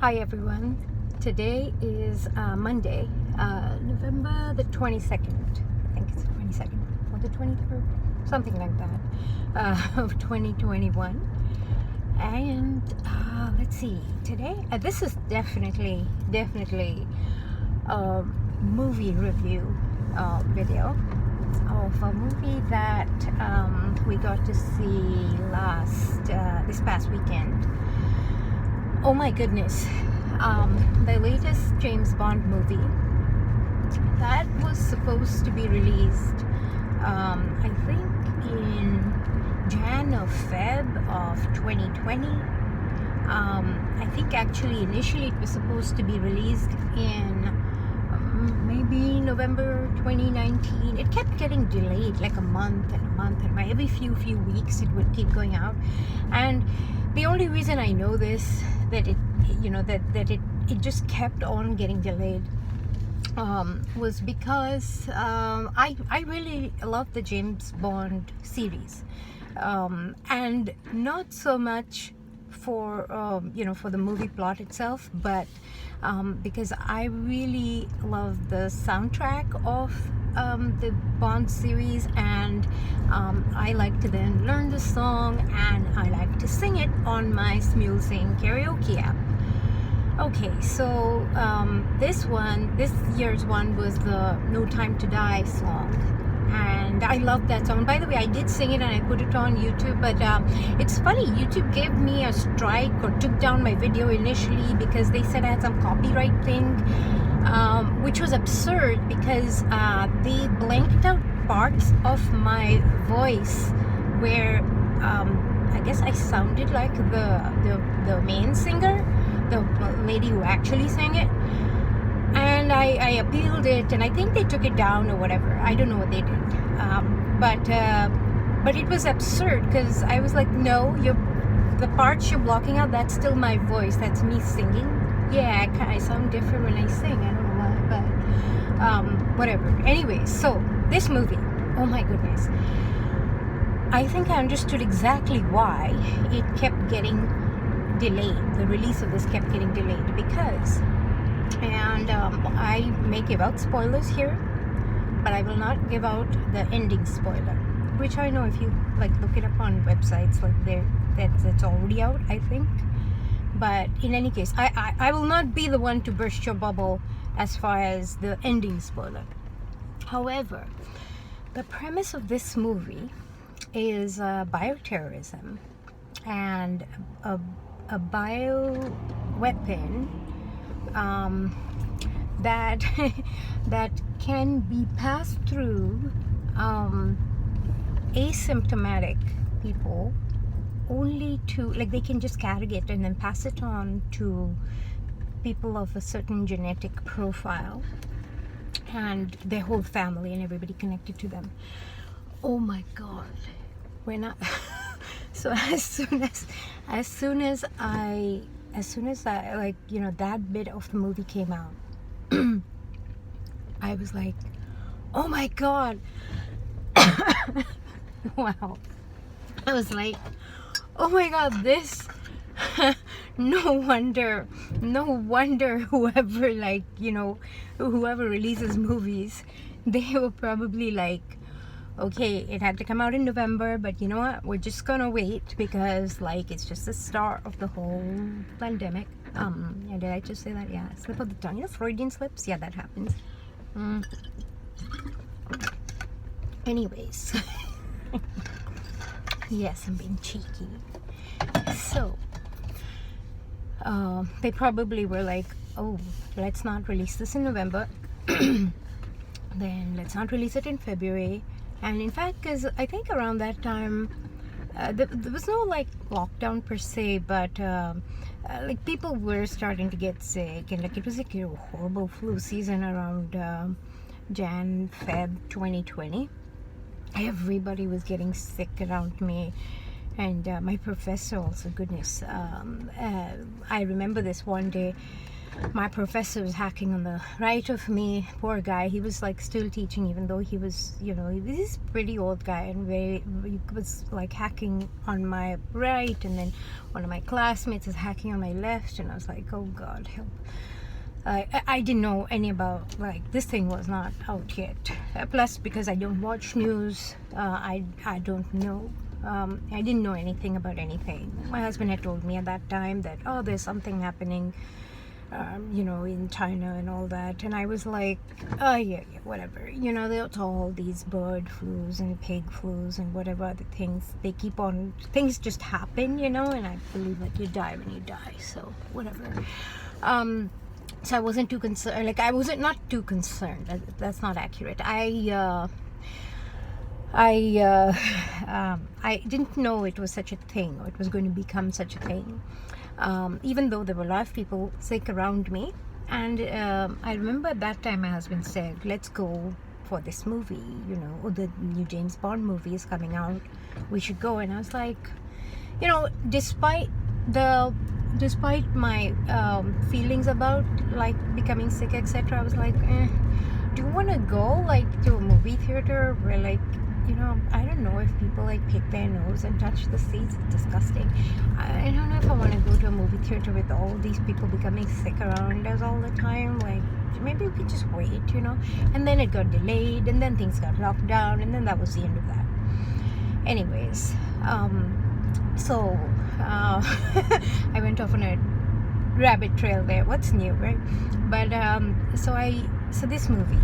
Hi everyone. Today is Monday, November the 22nd. I think it's the 22nd or the 23rd, something like that, of 2021. And let's see, today, this is definitely a movie review video of a movie that we got to see this past weekend. Oh my goodness, the latest James Bond movie that was supposed to be released, I think in Jan or Feb of 2020. I think actually initially it was supposed to be released in maybe November 2019. It kept getting delayed like a month and every few weeks it would keep going out. And the only reason I know this, that it just kept on getting delayed, was because I really love the James Bond series, and not so much for for the movie plot itself, but because I really love the soundtrack of the Bond series, and I like to then learn the song and I like to sing it on my Smule Sing karaoke app. Okay, so this year's one was the No Time to Die song, and I love that song. By the way, I did sing it and I put it on YouTube, but it's funny, YouTube gave me a strike or took down my video initially because they said I had some copyright thing, which was absurd because they blanked out parts of my voice where I guess I sounded like the main singer, the lady who actually sang it. And I appealed it, and I think they took it down or whatever. I don't know what they did. But it was absurd because I was like, no, the parts you're blocking out, that's still my voice. That's me singing. Yeah, I sound different when I sing. I don't know why, but whatever. Anyways, so this movie, oh my goodness. I think I understood exactly why it kept getting delayed. The release of this kept getting delayed because... And I may give out spoilers here, but I will not give out the ending spoiler, which I know if you look it up on websites, that's already out, I think. But in any case, I will not be the one to burst your bubble as far as the ending spoiler. However, the premise of this movie is bioterrorism and a bioweapon that can be passed through asymptomatic people, only to they can just carry it and then pass it on to people of a certain genetic profile and their whole family and everybody connected to them. Oh my God, when I so as soon as I that bit of the movie came out, I was like, oh my God. Wow. I was like, oh my God, this no wonder whoever whoever releases movies, they were probably like, okay, it had to come out in November, but you know what? We're just gonna wait because it's just the start of the whole pandemic. Yeah, did I just say that? Yeah, slip of the tongue. Freudian slips. Yeah, that happens. Anyways, yes, I'm being cheeky. So, they probably were like, oh, let's not release this in November. Then let's not release it in February. And in fact, because I think around that time, there was no lockdown per se, but people were starting to get sick, and it was a horrible flu season around Jan, Feb 2020. Everybody was getting sick around me, and my professor also. Goodness, I remember this one day. my professor was hacking on the right of me. Poor guy. He was like still teaching, even though he was, this pretty old guy, and he was like hacking on my right, and then one of my classmates is hacking on my left, and I was like, oh God, help. I didn't know any about, like, this thing was not out yet. Plus, because I don't watch news, I don't know. I didn't know anything about anything. My husband had told me at that time that, oh, there's something happening, in China and all that. And I was like, oh, yeah, whatever. There's all these bird flus and pig flus and whatever other things. They keep on, things just happen, and I believe that you die when you die. So, whatever. So I wasn't too concerned. Like, I wasn't not too concerned. That's not accurate. I didn't know it was such a thing, or it was going to become such a thing. Even though there were a lot of people sick around me, and I remember at that time my husband said, "Let's go for this movie. The new James Bond movie is coming out. We should go." And I was like, despite my feelings about like becoming sick, etc., I was like, do you want to go like to a movie theater where, like, I don't know if people like pick their nose and touch the seats? It's disgusting. I don't know if I want to go to a movie theater with all these people becoming sick around us all the time. Like, maybe we could just wait, And then it got delayed, and then things got locked down, and then that was the end of that. Anyways, so I went off on a rabbit trail there. What's new, right? But so this movie,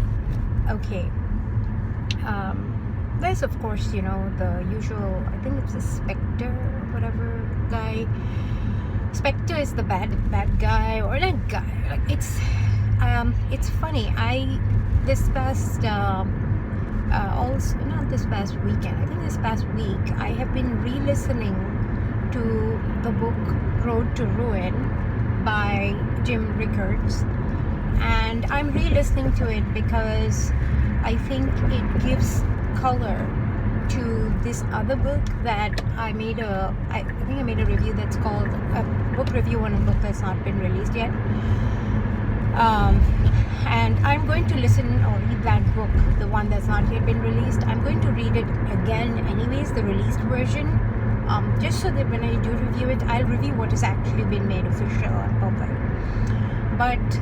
okay. There's, of course, the usual, I think it's a Spectre or whatever guy. Spectre is the bad guy, or not guy. Like, it's funny. This past also not this past weekend. I think this past week I have been re-listening to the book Road to Ruin by Jim Rickards, and I'm re-listening to it because I think it gives color to this other book that I think I made a review that's called a book review on a book that's not been released yet. And I'm going to listen or read that book, the one that's not yet been released. I'm going to read it again anyways, the released version, just so that when I do review it, I'll review what has actually been made official and public. But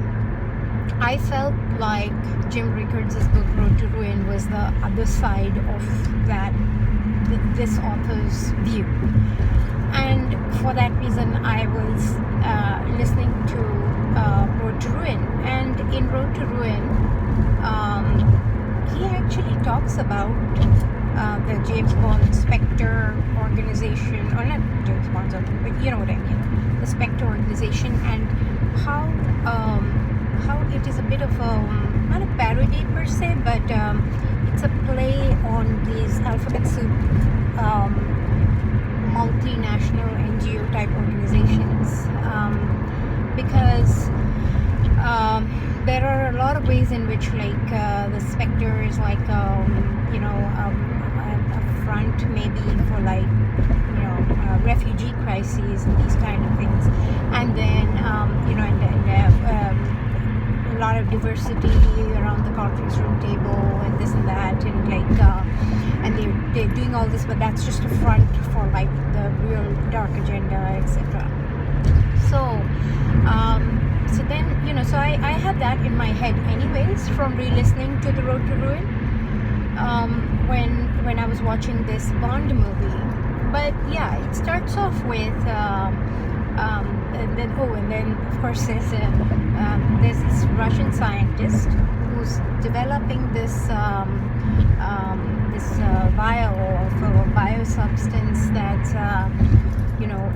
I felt like Jim Rickards' book Road to Ruin was the other side of that, this author's view, and for that reason I was listening to Road to Ruin. And in Road to Ruin, he actually talks about the James Bond Spectre Organization, or not James Bond, but you know what I mean, the Spectre Organization, and how it is a bit of not a parody per se, but it's a play on these alphabet soup multinational NGO type organizations, because there are a lot of ways in which, like, the Spectre is like a front maybe for, like, refugee crises and these kind of things, and then a lot of diversity around the conference room table and this and that, and like and they're doing all this, but that's just a front for, like, the real dark agenda, etc. So then so I had that in my head anyways from re-listening to the Road to Ruin when I was watching this Bond movie. But yeah, it starts off with and then of course there's this Russian scientist who's developing this vial of a biosubstance that's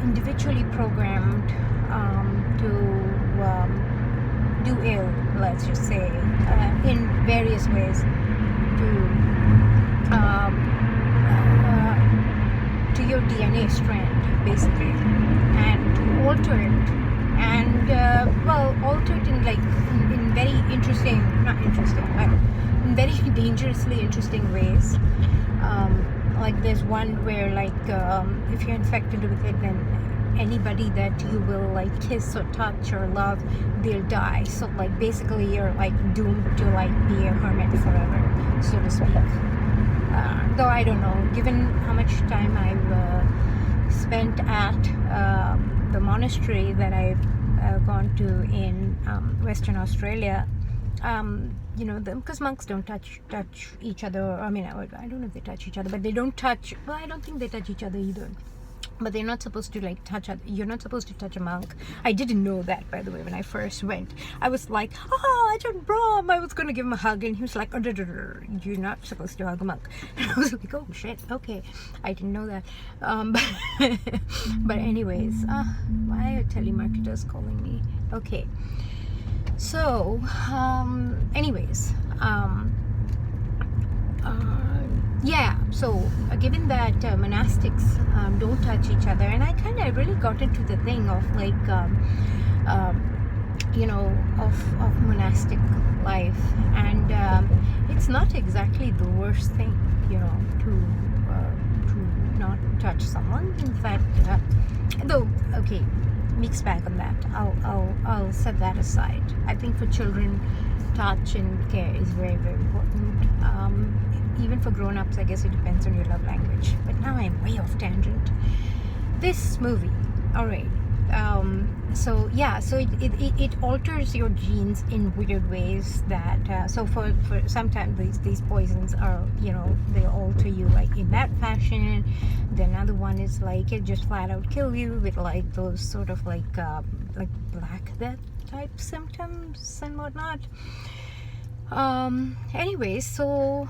individually programmed to do ill, let's just say, in various ways, to your DNA strand, basically, and to alter it, and alter it in very interesting, not interesting, but in very dangerously interesting ways. Like, there's one where, like, if you're infected with it, then anybody that you will like kiss or touch or love, they'll die. So like basically you're like doomed to like be a hermit forever, so to speak. Though I don't know, given how much time I've spent at the monastery that I've gone to in Western Australia, you know, because monks don't touch each other. I mean, I don't know if they touch each other, but they don't touch. Well, I don't think they touch each other either. But they're not supposed to like touch. You're not supposed to touch a monk. I didn't know that, by the way. When I first went, I was like, "Oh, Ajahn Brahm." I was gonna give him a hug, and he was like, "Oh, you're not supposed to hug a monk." And I was like, "Oh shit, okay, I didn't know that." But anyways, why are telemarketers calling me? Okay. So, anyways, yeah, so given that monastics don't touch each other, and I kind of really got into the thing of like, you know, of monastic life, and it's not exactly the worst thing, you know, to not touch someone. In fact, though, okay, mixed bag on that. I'll set that aside. I think for children, touch and care is very, very important. Even for grown-ups, I guess it depends on your love language. But now I'm way off tangent. This movie, all right. So yeah, so it alters your genes in weird ways that so for sometimes these poisons are, you know, they alter you like in that fashion. The another one is like it just flat out kill you with like those sort of like Black Death type symptoms and whatnot. Anyways, so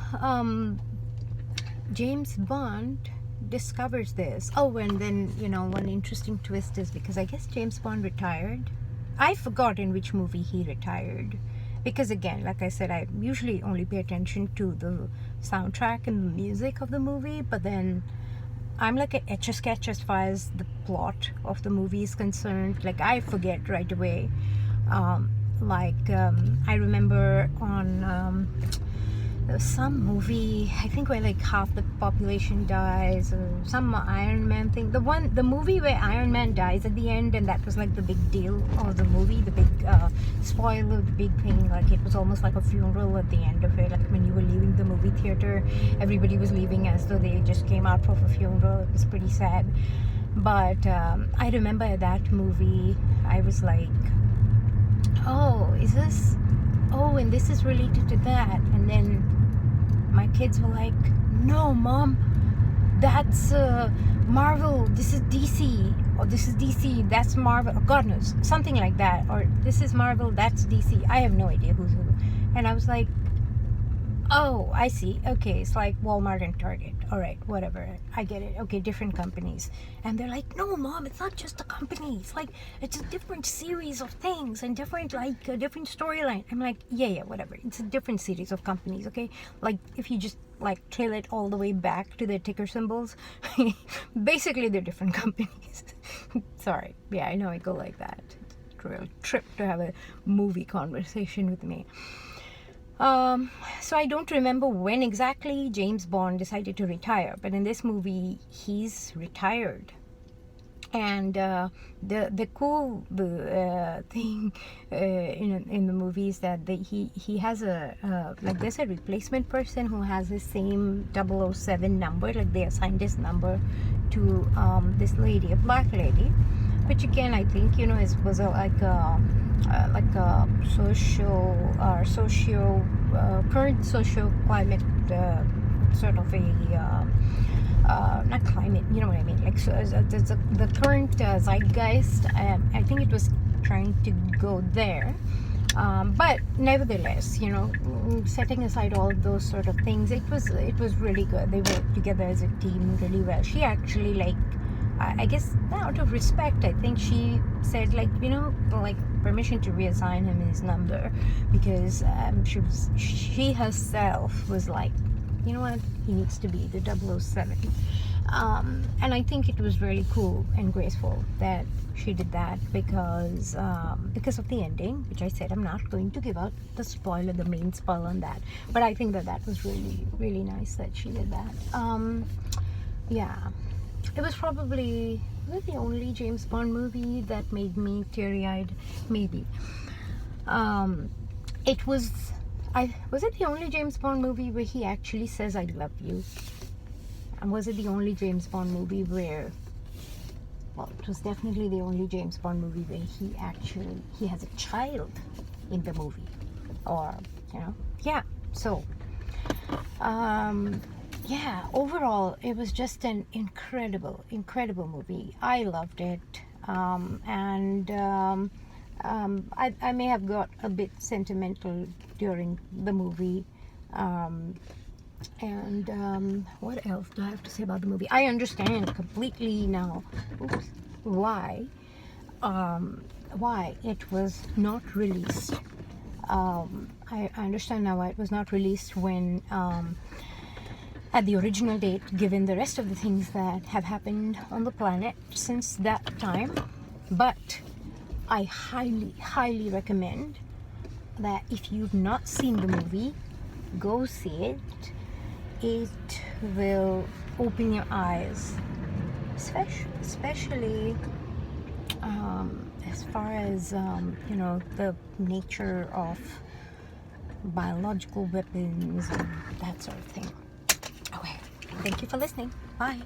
James Bond discovers this. Oh, and then, you know, one interesting twist is because I guess James Bond retired. I forgot in which movie he retired, because again, like I said, I usually only pay attention to the soundtrack and the music of the movie, but then I'm like an etch-a-sketch as far as the plot of the movie is concerned. Like I forget right away. I remember on some movie, I think where like half the population dies, or some Iron Man thing. The movie where Iron Man dies at the end, and that was like the big deal of the movie, the big spoiler, the big thing. Like it was almost like a funeral at the end of it. Like when you were leaving the movie theater, everybody was leaving as though they just came out for a funeral. It was pretty sad. But I remember that movie, I was like, oh, is this, oh, and this is related to that. And then my kids were like, no mom, that's Marvel, this is DC, or this is DC, that's Marvel, or God knows, something like that, or this is Marvel, that's DC. I have no idea who's who. And I was like, oh, I see. Okay, it's like Walmart and Target. All right, whatever. I get it. Okay, different companies. And they're like, no, mom, it's not just a company. It's like, it's a different series of things and different, like, a different storyline. I'm like, yeah, whatever. It's a different series of companies, okay? Like, if you just, like, trail it all the way back to their ticker symbols, basically they're different companies. Sorry. Yeah, I know I go like that. It's a real trip to have a movie conversation with me. So I don't remember when exactly James Bond decided to retire, but in this movie he's retired. And the cool thing in the movie is that he has a like there's a replacement person who has the same 007 number, like they assigned this number to this lady, a black lady, which again I think, you know, was like a current social climate sort of a not climate, you know what I mean, like so, the current zeitgeist. I think it was trying to go there, but nevertheless, you know, setting aside all those sort of things, it was really good. They worked together as a team really well. She actually, like, I guess out of respect, I think she said, like, you know, like permission to reassign him his number, because she herself was like, you know what, he needs to be the 007. And I think it was really cool and graceful that she did that, because of the ending, which I said I'm not going to give out the main spoiler on that, but I think that was really, really nice that she did that. Yeah, it was probably Was it the only James Bond movie that made me teary-eyed? Maybe. It was. Was it the only James Bond movie where he actually says "I love you"? And was it the only James Bond movie where? Well, it was definitely the only James Bond movie where he has a child in the movie, or yeah. So, yeah. Overall, it was just an incredible movie. I loved it, and I may have got a bit sentimental during the movie. What else do I have to say about the movie? I understand completely now why it was not released. I understand now why it was not released when at the original date, given the rest of the things that have happened on the planet since that time. But I highly recommend that if you've not seen the movie, go see it. It will open your eyes, especially as far as the nature of biological weapons and that sort of thing. Okay, thank you for listening. Bye.